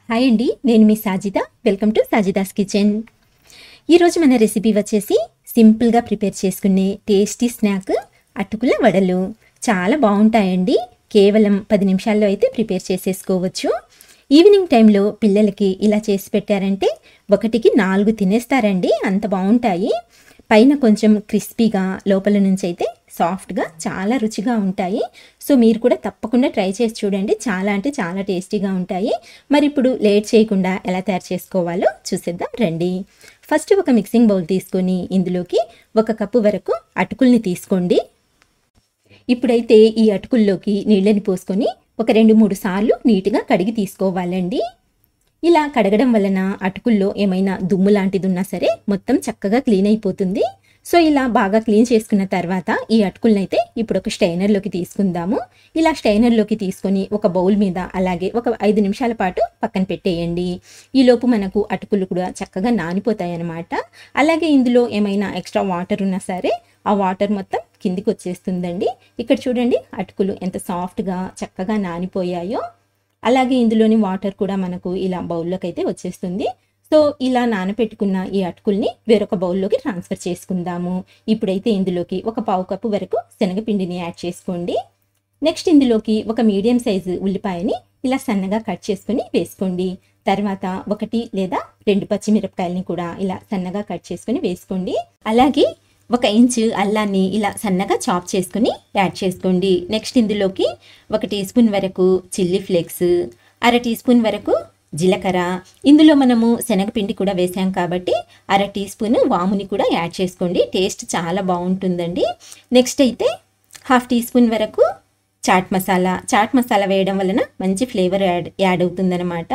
Hi అండి, నేను మీ Sajida. Welcome to Sajida's kitchen. ఈరోజు మన రెసిపీ వచ్చేసి సింపుల్గా ప్రిపేర్ చేసుకునే టేస్టీ స్నాక్ అటుకుల వడలు. చాలా బాగుంటాయండి. కేవలం 10 నిమిషాల్లో అయితే ప్రిపేర్ చేసేసుకోవచ్చు. ఈవినింగ్ టైంలో పిల్లలకి ఇలా చేసి పెట్టారంటే 1కి 4 తినేస్తారండి, అంత బాగుంటాయి. పైన కొంచెం క్రిస్పీగా, లోపల నుంచి అయితే సాఫ్ట్గా చాలా రుచిగా ఉంటాయి. సో మీరు కూడా తప్పకుండా ట్రై చేసి చూడండి. చాలా అంటే చాలా టేస్టీగా ఉంటాయి. మరి ఇప్పుడు లేట్ చేయకుండా ఎలా తయారు చేసుకోవాలో చూసేద్దాం రండి. ఫస్ట్ ఒక మిక్సింగ్ బౌల్ తీసుకొని ఇందులోకి 1 కప్పు వరకు అటుకుల్ని తీసుకోండి. ఇప్పుడైతే ఈ అటుకుల్లోకి నీళ్ళని పోసుకొని ఒక 2-3 సార్లు నీట్గా కడిగి తీసుకోవాలండి. ఇలా కడగడం వలన అటుకుల్లో ఏమైనా దుమ్ము లాంటిది ఉన్నా సరే మొత్తం చక్కగా క్లీన్ అయిపోతుంది. సో ఇలా బాగా క్లీన్ చేసుకున్న తర్వాత ఈ అటుకులనైతే ఇప్పుడు ఒక స్ట్రైనర్లోకి తీసుకుందాము. ఇలా స్ట్రైనర్లోకి తీసుకొని ఒక బౌల్ మీద అలాగే ఒక 5 నిమిషాల పాటు పక్కన పెట్టేయండి. ఈలోపు మనకు అటుకులు కూడా చక్కగా నానిపోతాయి అన్నమాట. అలాగే ఇందులో ఏమైనా ఎక్స్ట్రా వాటర్ ఉన్నా సరే ఆ వాటర్ మొత్తం కిందికి వచ్చేస్తుందండి. ఇక్కడ చూడండి అటుకులు ఎంత సాఫ్ట్గా చక్కగా నానిపోయాయో. అలాగే ఇందులోని వాటర్ కూడా మనకు ఇలా బౌల్లోకి అయితే వచ్చేస్తుంది. సో ఇలా నానపెట్టుకున్న ఈ అటుకుల్ని వేరొక బౌల్లోకి ట్రాన్స్ఫర్ చేసుకుందాము. ఇప్పుడైతే ఇందులోకి ఒక 1/4 కప్పు వరకు శనగపిండిని యాడ్ చేసుకోండి. నెక్స్ట్ ఇందులోకి ఒక మీడియం సైజు ఉల్లిపాయని ఇలా సన్నగా కట్ చేసుకొని వేసుకోండి. తర్వాత 1 లేదా 2 పచ్చిమిరపకాయలని కూడా ఇలా సన్నగా కట్ చేసుకొని వేసుకోండి. అలాగే 1 ఇంచు అల్లాన్ని ఇలా సన్నగా చాప్ చేసుకుని యాడ్ చేసుకోండి. నెక్స్ట్ ఇందులోకి 1 టీ స్పూన్ వరకు చిల్లీ ఫ్లేక్స్, 1/2 టీ స్పూన్ వరకు జీలకర్ర, ఇందులో మనము శనగపిండి కూడా వేసాం కాబట్టి 1/2 టీ స్పూన్ వాముని కూడా యాడ్ చేసుకోండి. టేస్ట్ చాలా బాగుంటుందండి. నెక్స్ట్ అయితే 1/2 టీ స్పూన్ వరకు చాట్ మసాలా వేయడం వలన మంచి ఫ్లేవర్ యాడ్ అవుతుందన్నమాట.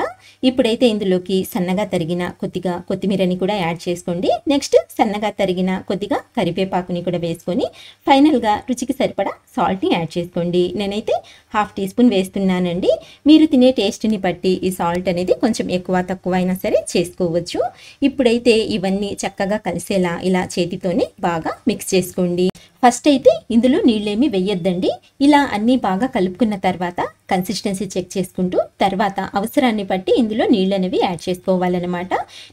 ఇప్పుడైతే ఇందులోకి సన్నగా తరిగిన కొద్దిగా కొత్తిమీరని కూడా యాడ్ చేసుకోండి. నెక్స్ట్ సన్నగా తరిగిన కొద్దిగా కరివేపాకుని కూడా వేసుకొని ఫైనల్గా రుచికి సరిపడా సాల్ట్ని యాడ్ చేసుకోండి. నేనైతే 1/2 టీ స్పూన్ వేస్తున్నానండి. మీరు తినే టేస్ట్ని బట్టి ఈ సాల్ట్ అనేది కొంచెం ఎక్కువ తక్కువ అయినా సరే చేసుకోవచ్చు. ఇప్పుడైతే ఇవన్నీ చక్కగా కలిసేలా ఇలా చేతితోనే బాగా మిక్స్ చేసుకోండి. ఫస్ట్ అయితే ఇందులో నీళ్ళేమీ వేయొద్దండి. ఇలా అన్నీ బాగా కలుపుకున్న తర్వాత కన్సిస్టెన్సీ చెక్ చేసుకుంటూ తర్వాత అవసరాన్ని బట్టి ఇందులో నీళ్ళు అనేవి యాడ్ చేసుకోవాలన్నమాట.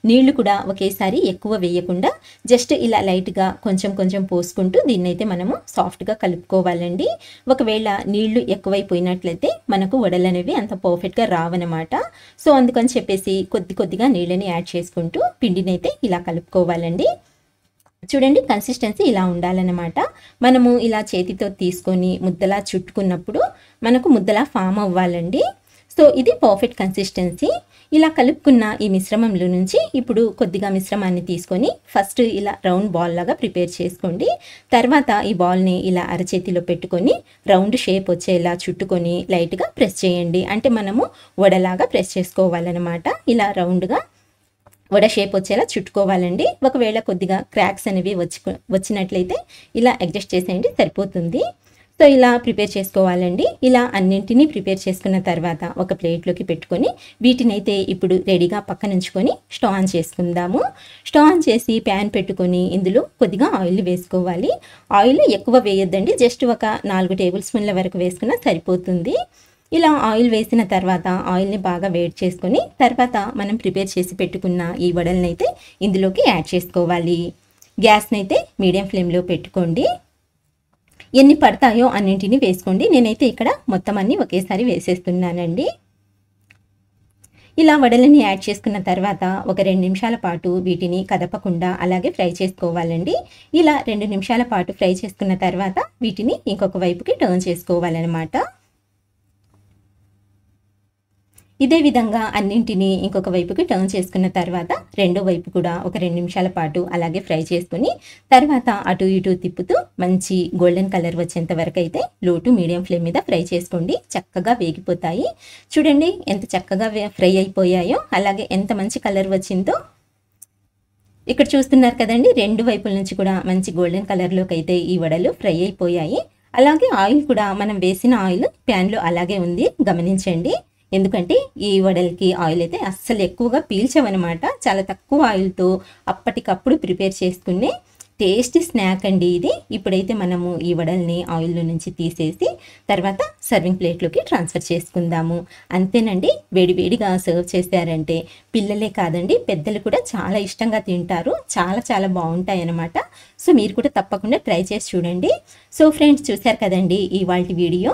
నీళ్లు కూడా ఒకేసారి ఎక్కువ వేయకుండా జస్ట్ ఇలా లైట్గా కొంచెం కొంచెం పోసుకుంటూ దీన్నైతే మనము సాఫ్ట్గా కలుపుకోవాలండి. ఒకవేళ నీళ్లు ఎక్కువైపోయినట్లయితే మనకు వడలు అనేవి అంత పర్ఫెక్ట్గా రావన్నమాట. సో అందుకని చెప్పేసి కొద్దిగా నీళ్ళని యాడ్ చేసుకుంటూ పిండిని అయితే ఇలా కలుపుకోవాలండి. చూడండి కన్సిస్టెన్సీ ఇలా ఉండాలన్నమాట. మనము ఇలా చేతితో తీసుకొని ముద్దలా చుట్టుకున్నప్పుడు మనకు ముద్దలా ఫామ్ అవ్వాలండి. సో ఇది పర్ఫెక్ట్ కన్సిస్టెన్సీ. ఇలా కలుపుకున్న ఈ మిశ్రమంలో నుంచి ఇప్పుడు కొద్దిగా మిశ్రమాన్ని తీసుకొని ఫస్ట్ ఇలా రౌండ్ బాల్ లాగా ప్రిపేర్ చేసుకోండి. తర్వాత ఈ బాల్ని ఇలా అరచేతిలో పెట్టుకొని రౌండ్ షేప్ వచ్చేలా చుట్టుకొని లైట్గా ప్రెస్ చేయండి. అంటే మనము వడలాగా ప్రెస్ చేసుకోవాలన్నమాట. ఇలా రౌండ్గా వడ షేప్ వచ్చేలా చుట్టుకోవాలండి. ఒకవేళ కొద్దిగా క్రాక్స్ అనేవి వచ్చినట్లయితే ఇలా అడ్జస్ట్ చేసేయండి, సరిపోతుంది. సో ఇలా ప్రిపేర్ చేసుకోవాలండి. ఇలా అన్నింటినీ ప్రిపేర్ చేసుకున్న తర్వాత ఒక ప్లేట్లోకి పెట్టుకొని వీటినైతే ఇప్పుడు రెడీగా పక్కన ఉంచుకొని స్టవ్ ఆన్ చేసుకుందాము. స్టవ్ ఆన్ చేసి ప్యాన్ పెట్టుకొని ఇందులో కొద్దిగా ఆయిల్ వేసుకోవాలి. ఆయిల్ ఎక్కువ వేయొద్దండి, జస్ట్ ఒక 4 టేబుల్ స్పూన్ల వరకు వేసుకున్నా సరిపోతుంది. ఇలా ఆయిల్ వేసిన తర్వాత ఆయిల్ని బాగా వేడి చేసుకొని తర్వాత మనం ప్రిపేర్ చేసి పెట్టుకున్న ఈ వడల్ని అయితే ఇందులోకి యాడ్ చేసుకోవాలి. గ్యాస్ని అయితే మీడియం ఫ్లేమ్లో పెట్టుకోండి. ఎన్ని పడతాయో అన్నింటినీ వేసుకోండి. నేనైతే ఇక్కడ మొత్తం అన్నీ ఒకేసారి వేసేస్తున్నానండి. ఇలా వడలని యాడ్ చేసుకున్న తర్వాత ఒక 2 నిమిషాల పాటు వీటిని కదపకుండా అలాగే ఫ్రై చేసుకోవాలండి. ఇలా 2 నిమిషాల పాటు ఫ్రై చేసుకున్న తర్వాత వీటిని ఇంకొక వైపుకి టర్న్ చేసుకోవాలన్నమాట. ఇదే విధంగా అన్నింటినీ ఇంకొక వైపుకి టర్న్ చేసుకున్న తర్వాత రెండో వైపు కూడా ఒక 2 నిమిషాల పాటు అలాగే ఫ్రై చేసుకుని తర్వాత అటు ఇటు తిప్పుతూ మంచి గోల్డెన్ కలర్ వచ్చేంత వరకు అయితే లో టు మీడియం ఫ్లేమ్ మీద ఫ్రై చేసుకోండి. చక్కగా వేగిపోతాయి. చూడండి ఎంత చక్కగా ఫ్రై అయిపోయాయో, అలాగే ఎంత మంచి కలర్ వచ్చిందో. ఇక్కడ చూస్తున్నారు కదండి, 2 వైపుల నుంచి కూడా మంచి గోల్డెన్ కలర్లోకి అయితే ఈ వడలు ఫ్రై అయిపోయాయి. అలాగే ఆయిల్ కూడా మనం వేసిన ఆయిల్ ప్యాన్లో అలాగే ఉంది, గమనించండి. ఎందుకంటే ఈ వడలకి ఆయిల్ అయితే అస్సలు ఎక్కువగా పీల్చవన్నమాట. చాలా తక్కువ ఆయిల్తో అప్పటికప్పుడు ప్రిపేర్ చేసుకునే టేస్టీ స్నాక్ అండి ఇది. ఇప్పుడైతే మనము ఈ వడల్ని ఆయిల్లో నుంచి తీసేసి తర్వాత సర్వింగ్ ప్లేట్లోకి ట్రాన్స్ఫర్ చేసుకుందాము. అంతేనండి, వేడివేడిగా సర్వ్ చేశారంటే పిల్లలే కాదండి పెద్దలు కూడా చాలా ఇష్టంగా తింటారు. చాలా చాలా బాగుంటాయి అన్నమాట. సో మీరు కూడా తప్పకుండా ట్రై చేసి చూడండి. సో ఫ్రెండ్స్, చూశారు కదండి ఇవాల్టి వీడియో.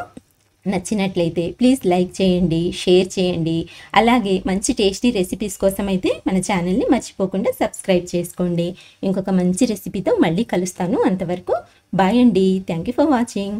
నచ్చినట్లయితే ప్లీజ్ లైక్ చేయండి, షేర్ చేయండి. అలాగే మంచి టేస్టీ రెసిపీస్ కోసం అయితే మన ఛానల్ని మర్చిపోకుండా సబ్స్క్రైబ్ చేసుకోండి. ఇంకొక మంచి రెసిపీతో మళ్ళీ కలుస్తాను. అంతవరకు బాయ్ అండి. Thank you for watching.